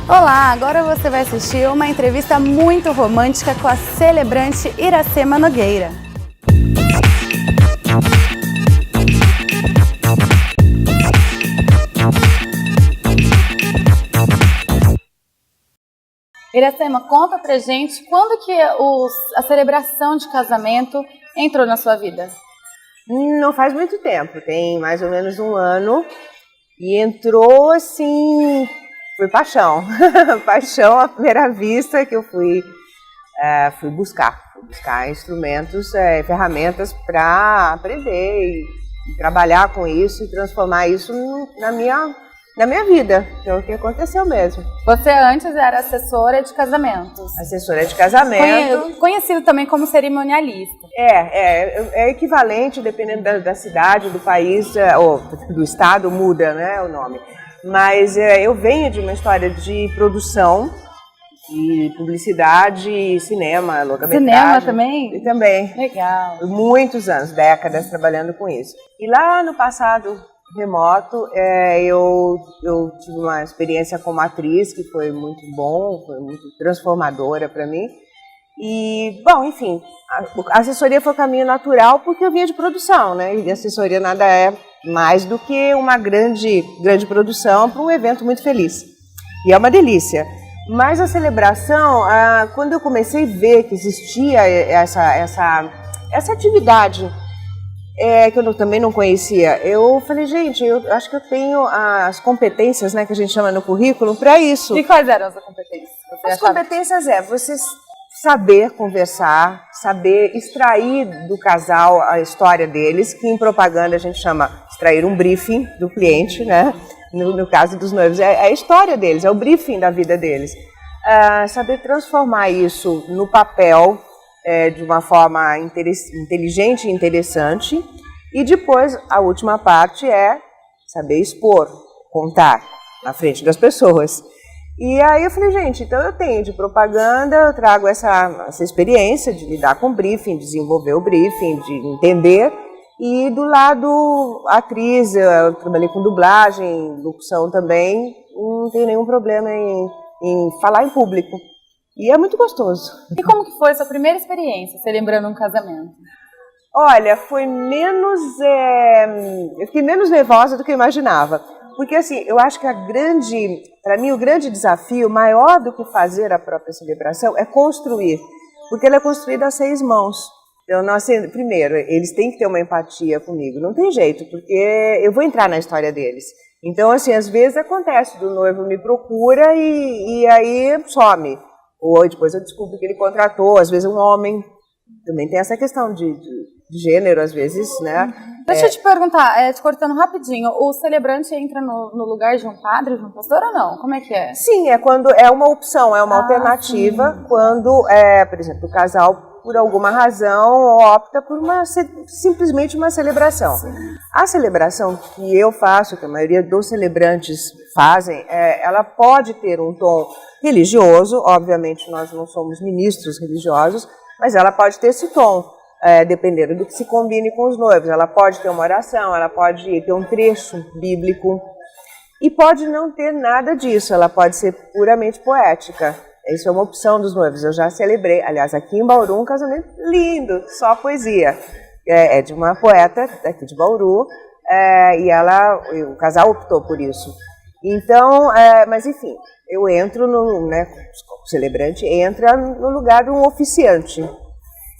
Olá, agora você vai assistir uma entrevista muito romântica com a celebrante Iracema Nogueira. Iracema, conta pra gente quando que a celebração de casamento entrou na sua vida? Não faz muito tempo, tem mais ou menos um ano, e entrou assim, foi paixão, paixão à primeira vista que eu fui buscar instrumentos, ferramentas para aprender e trabalhar com isso e transformar isso na minha vida, que é o que aconteceu mesmo. Você antes era assessora de casamentos. Assessora de casamento. Conhecido também como cerimonialista. É equivalente, dependendo da cidade, do país, ou do estado, muda, né, o nome. Mas eu venho de uma história de produção, de publicidade, cinema, longa-metragem. Cinema também? E também. Legal. Muitos anos, décadas trabalhando com isso. E lá no passado remoto, eu tive uma experiência como atriz que foi muito bom, foi muito transformadora para mim. E, bom, enfim, a assessoria foi o caminho natural porque eu vinha de produção, né? E a assessoria nada é mais do que uma grande produção para um evento muito feliz. E é uma delícia. Mas a celebração, quando eu comecei a ver que existia essa atividade, que eu também não conhecia, eu falei, gente, eu acho que eu tenho as competências, né, que a gente chama no currículo, para isso. E quais eram as competências? As competências você saber conversar, saber extrair do casal a história deles, que em propaganda a gente chama extrair um briefing do cliente, né? No caso dos noivos, é a história deles, é o briefing da vida deles. Saber transformar isso no papel, de uma forma inteligente e interessante. E depois, a última parte é saber expor, contar na frente das pessoas. E aí eu falei, gente, então eu tenho de propaganda, eu trago essa experiência de lidar com briefing, desenvolver o briefing, de entender. E do lado atriz, eu trabalhei com dublagem, locução também, não tenho nenhum problema em falar em público. E é muito gostoso. E como que foi a sua primeira experiência, você lembrando um casamento? Olha, foi menos... eu fiquei menos nervosa do que eu imaginava. Porque, assim, eu acho que para mim, o grande desafio, maior do que fazer a própria celebração, é construir. Porque ela é construída a 6 mãos. Então, primeiro, eles têm que ter uma empatia comigo. Não tem jeito, porque eu vou entrar na história deles. Então, assim, às vezes acontece do noivo me procura e aí some. Ou depois eu descubro que ele contratou, às vezes um homem. Também tem essa questão de gênero, às vezes, né? Deixa eu te perguntar, te cortando rapidinho, o celebrante entra no lugar de um padre, de um pastor ou não? Como é que é? Sim, é quando é uma opção, é uma alternativa, sim. Quando, por exemplo, o casal, por alguma razão, opta por simplesmente uma celebração. Sim. A celebração que eu faço, que a maioria dos celebrantes fazem, ela pode ter um tom religioso, obviamente nós não somos ministros religiosos, mas ela pode ter esse tom, dependendo do que se combine com os noivos. Ela pode ter uma oração, ela pode ter um trecho bíblico e pode não ter nada disso, ela pode ser puramente poética. Isso é uma opção dos noivos. Eu já celebrei, aliás, aqui em Bauru, um casamento lindo, só poesia. É de uma poeta daqui de Bauru e o casal optou por isso. Então, mas enfim, eu entro o celebrante entra no lugar de um oficiante.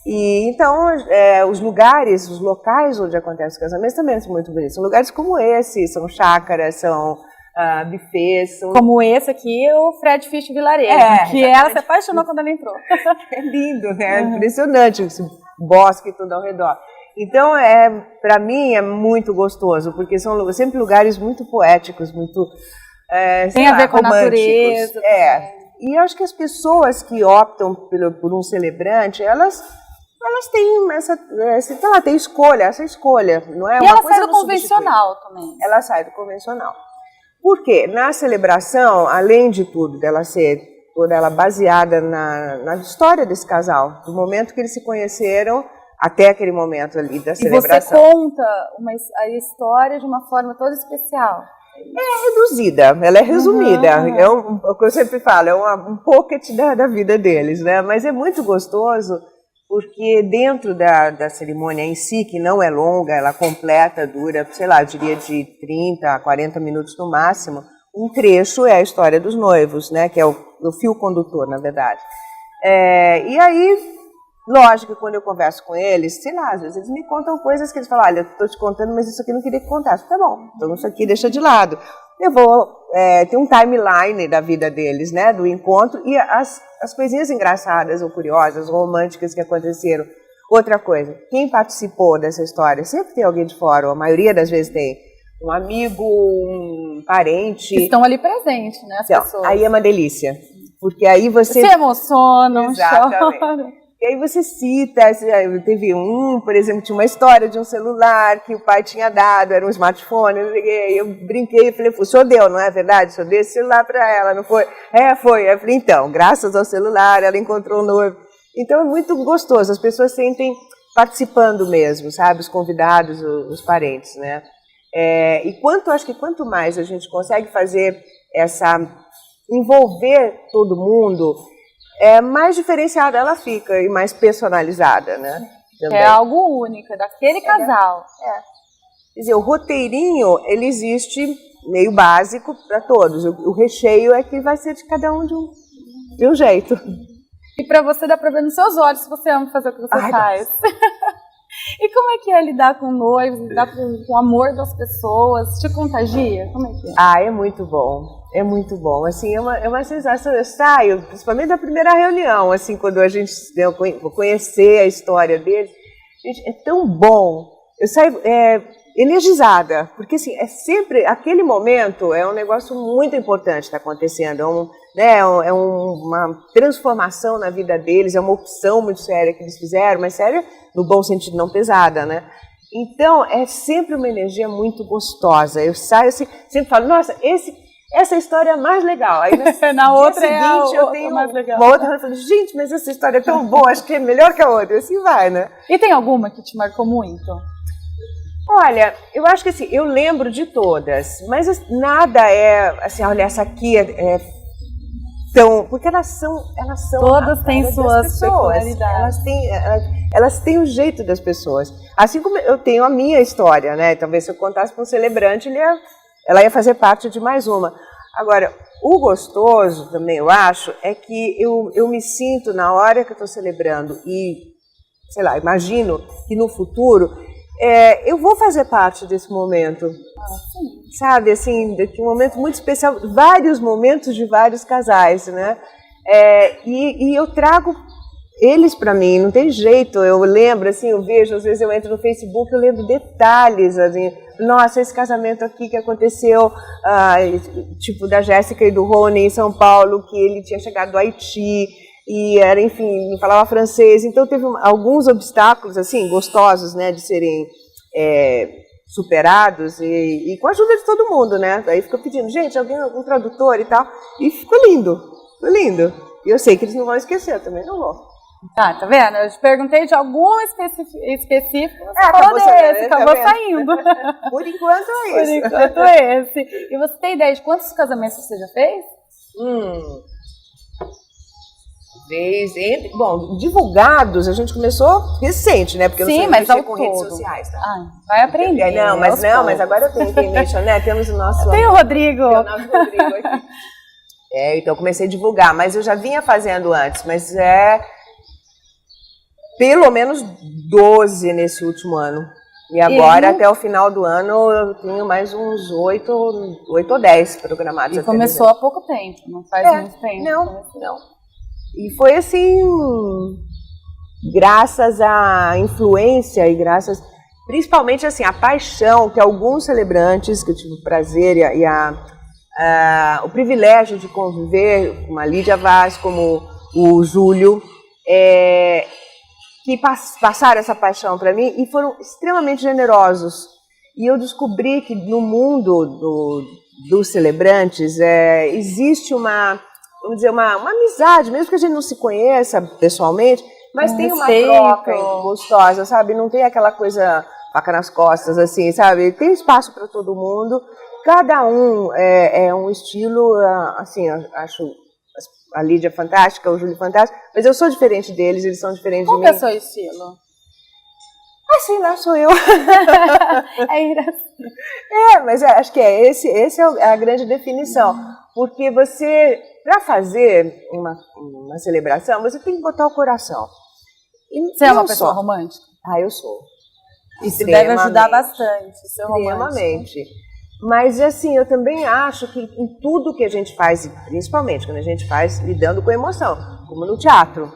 E então, os locais onde acontece o casamento também são muito bonitos. São lugares como esse, são chácaras, são buffets. Como esse aqui, o Fred Fisch Vilarejo, que ela se apaixonou quando ela entrou. É lindo, né? Impressionante esse bosque todo ao redor. Então, para mim, é muito gostoso, porque são sempre lugares muito poéticos, muito tem a ver com a natureza. E acho que as pessoas que optam por um celebrante, elas têm tem essa escolha, não é? E ela sai do convencional também. Ela sai do convencional. Por quê? Na celebração, além de tudo, dela ser toda ela baseada na história desse casal, do momento que eles se conheceram até aquele momento ali da celebração. E você conta a história de uma forma toda especial. É reduzida, ela é resumida. É o que eu sempre falo, é um pocket da vida deles, né? Mas é muito gostoso, porque dentro da cerimônia em si, que não é longa, ela completa, dura, sei lá, eu diria de 30 a 40 minutos no máximo, um trecho é a história dos noivos, né? Que é o fio condutor, na verdade. E aí, lógico que quando eu converso com eles, sei lá, às vezes eles me contam coisas que eles falam, olha, estou te contando, mas isso aqui eu não queria que contasse. Tá bom, então isso aqui deixa de lado. Eu vou ter um timeline da vida deles, né, do encontro, e as coisinhas engraçadas ou curiosas, ou românticas que aconteceram. Outra coisa, quem participou dessa história, sempre tem alguém de fora, ou a maioria das vezes tem um amigo, um parente. Estão ali presentes, né, as pessoas. Aí é uma delícia, porque aí você... Se emociona, chora. E aí você cita, teve por exemplo, tinha uma história de um celular que o pai tinha dado, era um smartphone, eu brinquei e falei, o senhor deu, não é verdade? O senhor deu esse celular para ela, não foi? Foi. Eu falei, então, graças ao celular, ela encontrou um noivo. Então é muito gostoso, as pessoas sentem participando mesmo, sabe? Os convidados, os parentes, né? Acho que quanto mais a gente consegue fazer envolver todo mundo, mais diferenciada ela fica e mais personalizada, né? Também. É algo único, é daquele casal. Quer dizer, o roteirinho, ele existe meio básico para todos. O recheio é que vai ser de cada um de um jeito. E para você dá para ver nos seus olhos se você ama fazer o que você faz. E como é que é lidar com noivos, lidar com o amor das pessoas? Te contagia? Como é que é? É muito bom. É muito bom, assim, é uma sensação, eu saio, principalmente da primeira reunião, assim, quando a gente vou conhecer a história deles, gente, é tão bom, eu saio energizada, porque assim, sempre, aquele momento é um negócio muito importante que está acontecendo, é uma transformação na vida deles, é uma opção muito séria que eles fizeram, mas séria no bom sentido, não pesada, né? Então, é sempre uma energia muito gostosa, eu saio assim, sempre falo, nossa, essa história é mais legal. Aí na outra seguinte, eu tenho mais legal. Uma outra, eu falo, gente, mas essa história é tão boa, acho que é melhor que a outra. E assim vai, né? E tem alguma que te marcou muito? Olha, eu acho que assim, eu lembro de todas, mas nada assim, olha, essa aqui é tão... Porque elas são todas têm suas peculiaridades. Elas têm o jeito das pessoas. Assim como eu tenho a minha história, né? Talvez se eu contasse para um celebrante, ela ia fazer parte de mais uma. Agora, o gostoso também, eu acho, é que eu me sinto na hora que eu estou celebrando e, sei lá, imagino que no futuro eu vou fazer parte desse momento. Sabe, assim, de um momento muito especial, vários momentos de vários casais, né? E eu trago eles para mim, não tem jeito, eu lembro, assim, eu vejo, às vezes eu entro no Facebook, eu lembro detalhes, assim, nossa, esse casamento aqui que aconteceu, tipo, da Jéssica e do Rony em São Paulo, que ele tinha chegado do Haiti, e era, enfim, não falava francês, então teve alguns obstáculos, assim, gostosos, né, de serem superados, e com a ajuda de todo mundo, né, aí ficou pedindo, gente, algum tradutor e tal, e ficou lindo, e eu sei que eles não vão esquecer, também não vou. Tá vendo? Eu te perguntei de algum específico, você falou desse, acabou saindo. Por enquanto é isso. Por enquanto é esse. E você tem ideia de quantos casamentos você já fez? Bom, divulgados a gente começou recente, né? Porque sim, eu não sei mexer com redes sociais, tá? Vai aprender. Mas agora eu tenho quem mexa, né? Temos o nosso... Tem o Rodrigo. Tem o nosso Rodrigo aqui. Então eu comecei a divulgar, mas eu já vinha fazendo antes, mas pelo menos 12 nesse último ano. E agora, até o final do ano, eu tenho mais uns 8 ou 10 programados. E começou há pouco tempo, não faz muito tempo. Não. E foi assim, graças à influência e graças, principalmente assim, a paixão que alguns celebrantes, que eu tive o prazer o privilégio de conviver com a Lídia Vaz, como o Júlio, que passaram essa paixão para mim e foram extremamente generosos. E eu descobri que no mundo dos celebrantes existe uma amizade, mesmo que a gente não se conheça pessoalmente, mas tem uma troca gostosa, sabe? Não tem aquela coisa faca nas costas, assim, sabe? Tem espaço para todo mundo. cada um é um estilo, assim, eu acho a Lídia fantástica, o Júlio fantástico, mas eu sou diferente deles, eles são diferentes de mim. Qual é o seu estilo? Assim, lá sou eu. É engraçado. Mas acho que esse é a grande definição, porque você, para fazer uma celebração, você tem que botar o coração. Você é uma pessoa romântica? Eu sou. Isso deve ajudar bastante, ser extremamente. Mas, assim, eu também acho que em tudo que a gente faz, principalmente quando a gente faz lidando com emoção, como no teatro,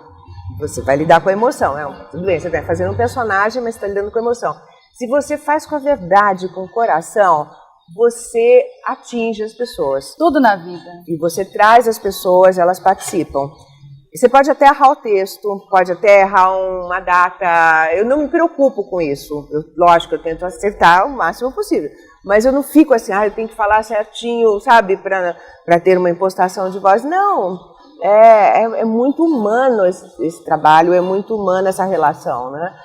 você vai lidar com a emoção. Tudo bem, você vai fazendo um personagem, mas você está lidando com a emoção. Se você faz com a verdade, com o coração, você atinge as pessoas. Tudo na vida. E você traz as pessoas, elas participam. E você pode até errar o texto, pode até errar uma data. Eu não me preocupo com isso. Lógico, eu tento acertar o máximo possível. Mas eu não fico assim, eu tenho que falar certinho, sabe, para ter uma impostação de voz. Não, é muito humano esse trabalho, é muito humana essa relação, né?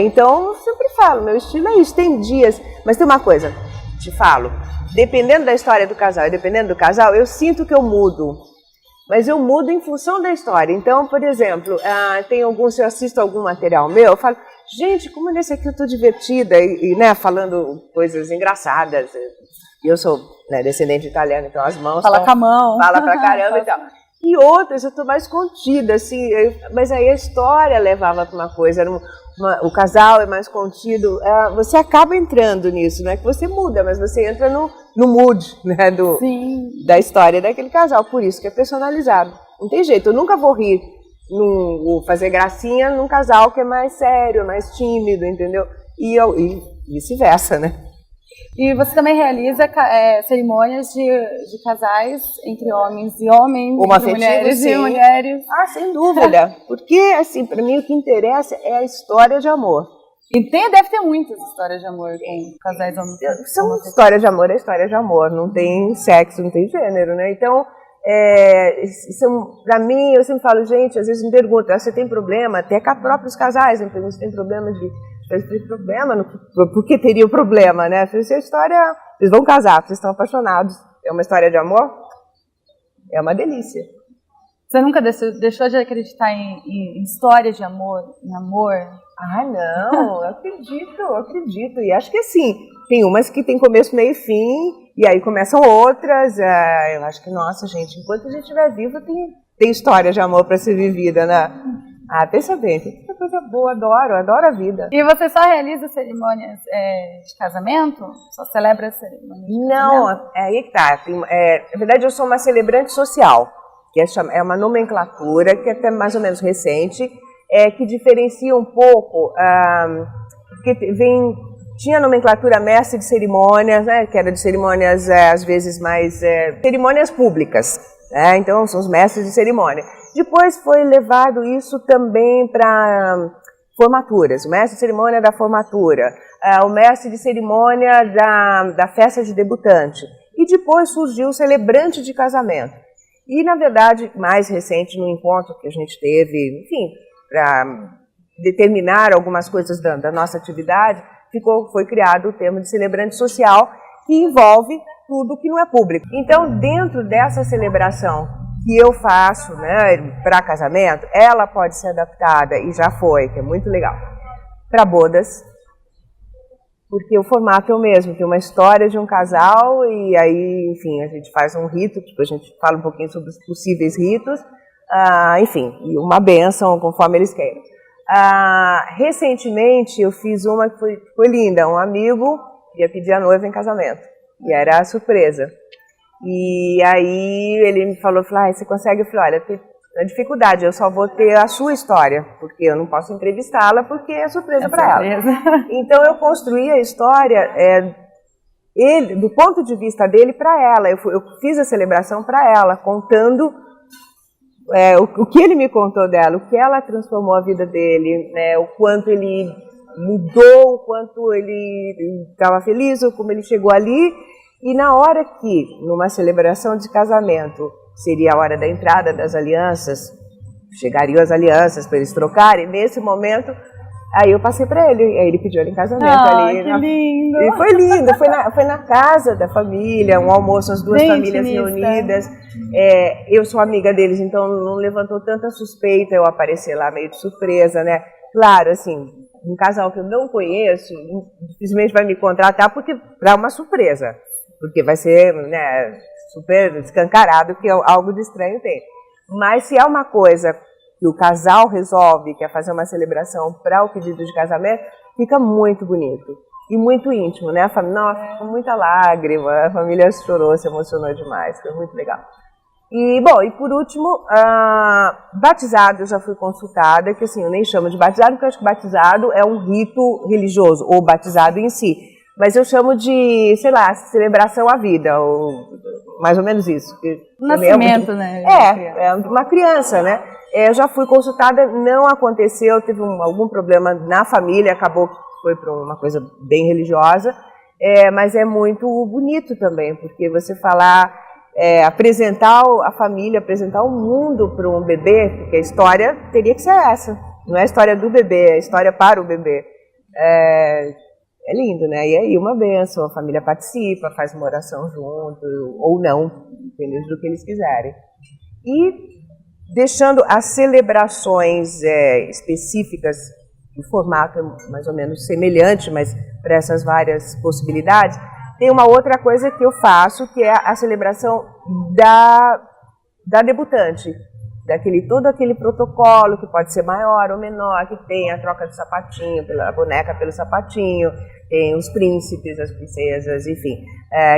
Então, eu sempre falo, meu estilo é isso. Tem dias, mas tem uma coisa, te falo, dependendo da história do casal e dependendo do casal, eu sinto que eu mudo. Mas eu mudo em função da história. Então, por exemplo, se eu assisto algum material meu, eu falo, gente, como nesse aqui eu estou divertida, né, falando coisas engraçadas. E eu sou, né, descendente italiana, então as mãos... Fala com a mão. Fala pra caramba e tal. E outras eu estou mais contida, assim, mas aí a história levava para uma coisa, o casal é mais contido, você acaba entrando nisso, não é que você muda, mas você entra no mood, né, da história daquele casal, por isso que é personalizado. Não tem jeito, eu nunca vou rir, fazer gracinha num casal que é mais sério, mais tímido, entendeu? E vice-versa, né? E você também realiza cerimônias de casais entre homens e homens, entre mulheres e mulheres. Sem dúvida. Porque, assim, para mim o que interessa é a história de amor. E deve ter muitas histórias de amor com casais homens. São história de amor, é história de amor. Não tem sexo, não tem gênero, né? Então, para mim, eu sempre falo, gente, às vezes me perguntam, você tem problema? Até com próprios casais, me perguntam se tem problema por que teria o problema, né? Essa história, eles vão casar, vocês estão apaixonados. É uma história de amor? É uma delícia. Você nunca deixou de acreditar em histórias de amor, em amor? Não, eu acredito. E acho que assim, tem umas que tem começo, meio e fim, e aí começam outras. Eu acho que, nossa, gente, enquanto a gente estiver vivo, tem história de amor para ser vivida, né? Pensa bem, tem muita coisa boa, adoro a vida. E você só realiza cerimônias de casamento? Só celebra cerimônias de casamento? Não, aí que tá. Na verdade, eu sou uma celebrante social, que é uma nomenclatura que é até mais ou menos recente, que diferencia um pouco, porque tinha a nomenclatura mestre de cerimônias, né, que era de cerimônias, às vezes, mais cerimônias públicas, né, então são os mestres de cerimônia. Depois foi levado isso também para formaturas, o mestre de cerimônia da formatura, o mestre de cerimônia da festa de debutante, e depois surgiu o celebrante de casamento. E, na verdade, mais recente, no encontro que a gente teve, enfim, para determinar algumas coisas da nossa atividade, foi criado o termo de celebrante social, que envolve tudo que não é público. Então, dentro dessa celebração que eu faço, né, para casamento, ela pode ser adaptada, e já foi, que é muito legal, para bodas, porque o formato é o mesmo, tem uma história de um casal, e aí, enfim, a gente faz um rito, a gente fala um pouquinho sobre os possíveis ritos, enfim, e uma bênção, conforme eles queiram. Recentemente, eu fiz uma que foi linda, um amigo ia pedir a noiva em casamento, e era a surpresa. E aí ele me falou, você consegue? Eu falei, olha, tem a dificuldade, eu só vou ter a sua história, porque eu não posso entrevistá-la, porque é surpresa para ela. Então eu construí a história do ponto de vista dele para ela. Eu fiz a celebração para ela, contando o que ele me contou dela, o que ela transformou a vida dele, né, o quanto ele mudou, o quanto ele estava feliz, ou como ele chegou ali. E na hora que, numa celebração de casamento, seria a hora da entrada das alianças, chegariam as alianças para eles trocarem, nesse momento Aí eu passei para ele, aí ele pediu ela em casamento. Ali, que lindo! E foi lindo, foi na casa da família, um almoço, as duas famílias reunidas. Eu sou amiga deles, então não levantou tanta suspeita eu aparecer lá meio de surpresa, né? Claro, assim, um casal que eu não conheço, dificilmente vai me contratar para uma surpresa, porque vai ser, né, super escancarado que algo de estranho tem. Mas se é uma coisa que o casal resolve, que é fazer uma celebração para o pedido de casamento, fica muito bonito e muito íntimo, né? A família, nossa, com muita lágrima, a família chorou, se emocionou demais, foi muito legal. E, bom, e por último, batizado eu já fui consultada, que assim, eu nem chamo de batizado, porque eu acho que batizado é um rito religioso, ou batizado em si. Mas eu chamo de, sei lá, celebração à vida, ou mais ou menos isso. Nascimento, né? É uma criança, né? Eu já fui consultada, não aconteceu, teve algum problema na família, acabou que foi para uma coisa bem religiosa, mas é muito bonito também, porque você falar... apresentar a família, apresentar o mundo para um bebê, porque a história teria que ser essa, não é a história do bebê, é a história para o bebê. É lindo, né? E aí uma bênção, a família participa, faz uma oração junto, ou não, dependendo do que eles quiserem. E deixando as celebrações específicas, o formato é mais ou menos semelhante, mas para essas várias possibilidades, tem uma outra coisa que eu faço, que é a celebração da debutante. Todo aquele protocolo, que pode ser maior ou menor, que tem a troca de sapatinho, pela boneca pelo sapatinho, tem os príncipes, as princesas, enfim.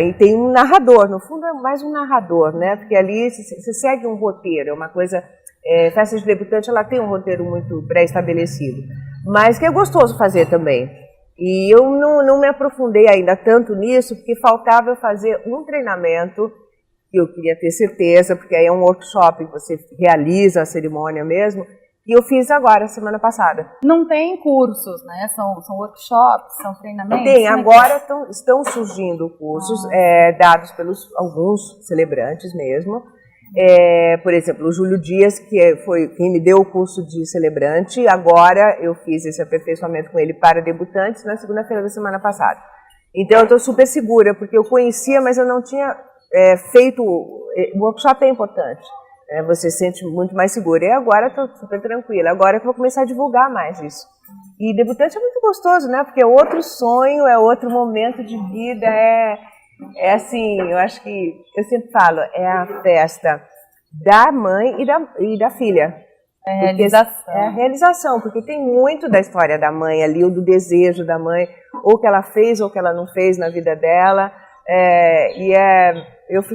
E tem um narrador, no fundo é mais um narrador, né? Porque ali você segue um roteiro, é uma coisa... festa de debutante, ela tem um roteiro muito pré-estabelecido, mas que é gostoso fazer também. E eu não me aprofundei ainda tanto nisso, porque faltava eu fazer um treinamento, que eu queria ter certeza, porque aí é um workshop que você realiza a cerimônia mesmo, e eu fiz agora, semana passada. Não tem cursos, né? São workshops, são treinamentos? Tem, agora estão surgindo cursos dados pelos alguns celebrantes mesmo. Por exemplo, o Júlio Dias, que foi quem me deu o curso de celebrante, agora eu fiz esse aperfeiçoamento com ele para debutantes na segunda-feira da semana passada. Então eu estou super segura, porque eu conhecia, mas eu não tinha feito... O workshop é importante, você se sente muito mais segura. E agora estou super tranquila, agora eu vou começar a divulgar mais isso. E debutante é muito gostoso, né? Porque é outro sonho, é outro momento de vida, assim, eu acho que, eu sempre falo, é a festa da mãe e da filha. É a realização. É a realização, porque tem muito da história da mãe ali, ou do desejo da mãe, ou que ela fez ou que ela não fez na vida dela.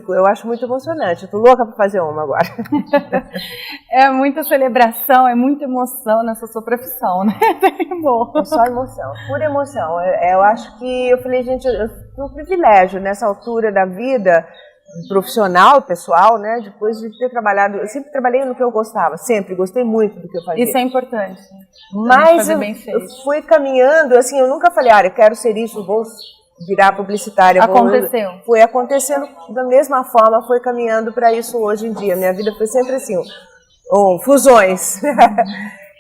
Eu acho muito emocionante, eu tô louca para fazer uma agora. É muita celebração, é muita emoção nessa sua profissão, né? É só emoção, pura emoção. Eu acho que, eu falei, gente, eu tenho um privilégio nessa altura da vida profissional, pessoal, né? Depois de ter trabalhado, eu sempre trabalhei no que eu gostava, sempre gostei muito do que eu fazia. Isso é importante. Mas eu fui caminhando, assim, eu nunca falei, eu quero ser isso, vou virar publicitária. Aconteceu. Foi acontecendo da mesma forma, foi caminhando para isso hoje em dia. Minha vida foi sempre assim, fusões.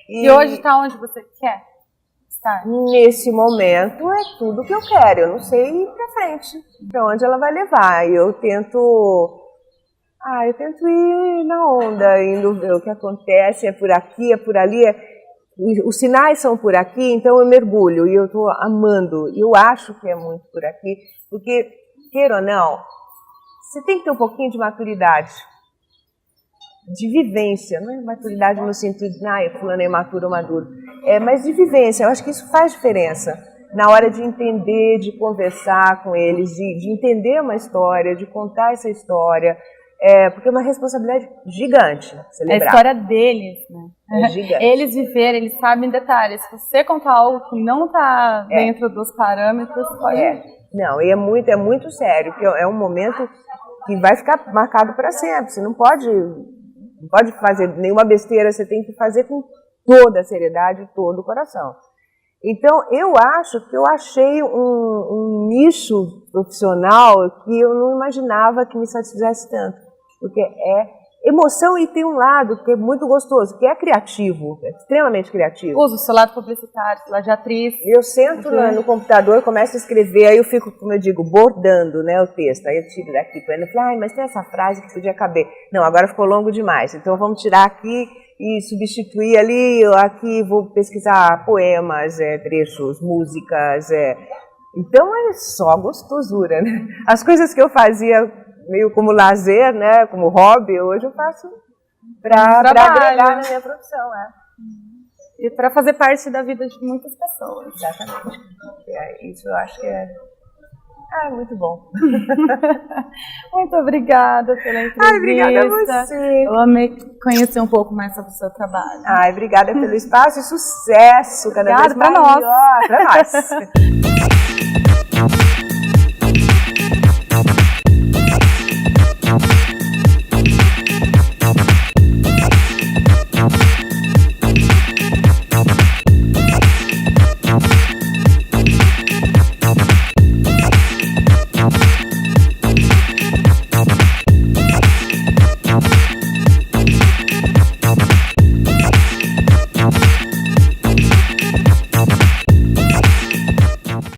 E hoje está onde você quer estar? Nesse momento é tudo que eu quero. Eu não sei ir para frente, para onde ela vai levar. Eu tento ir na onda, indo ver o que acontece, é por aqui, é por ali. Os sinais são por aqui, então eu mergulho e eu estou amando. Eu acho que é muito por aqui, porque, queira ou não, você tem que ter um pouquinho de maturidade, de vivência, não é maturidade no sentido de, fulano é imaturo ou maduro, mas de vivência. Eu acho que isso faz diferença na hora de entender, de conversar com eles, de entender uma história, de contar essa história. Porque é uma responsabilidade gigante celebrar. É a história deles, né? É gigante. Eles viveram, eles sabem detalhes. Se você contar algo que não está dentro dos parâmetros, pode... Não, e é muito sério, porque é um momento que vai ficar marcado para sempre. Você não pode fazer nenhuma besteira, você tem que fazer com toda a seriedade e todo o coração. Então, eu acho que eu achei um nicho profissional que eu não imaginava que me satisfizesse tanto. Porque emoção e tem um lado que é muito gostoso, que é criativo, é extremamente criativo. Usa o seu lado publicitário, seu lado de atriz. Eu sento no computador, começo a escrever, aí eu fico, como eu digo, bordando, né, o texto. Aí eu tiro daqui, eu falo, mas tem essa frase que podia caber. Não, agora ficou longo demais, então vamos tirar aqui e substituir ali, aqui vou pesquisar poemas, trechos, músicas. Então é só gostosura, né? As coisas que eu fazia meio como lazer, né, como hobby, hoje eu faço para agregar na minha profissão. E para fazer parte da vida de muitas pessoas. Exatamente. Isso eu acho que é muito bom. Muito obrigada pela entrevista. Obrigada a você. Eu amei conhecer um pouco mais sobre o seu trabalho. Obrigada pelo espaço e sucesso cada vez maior para nós.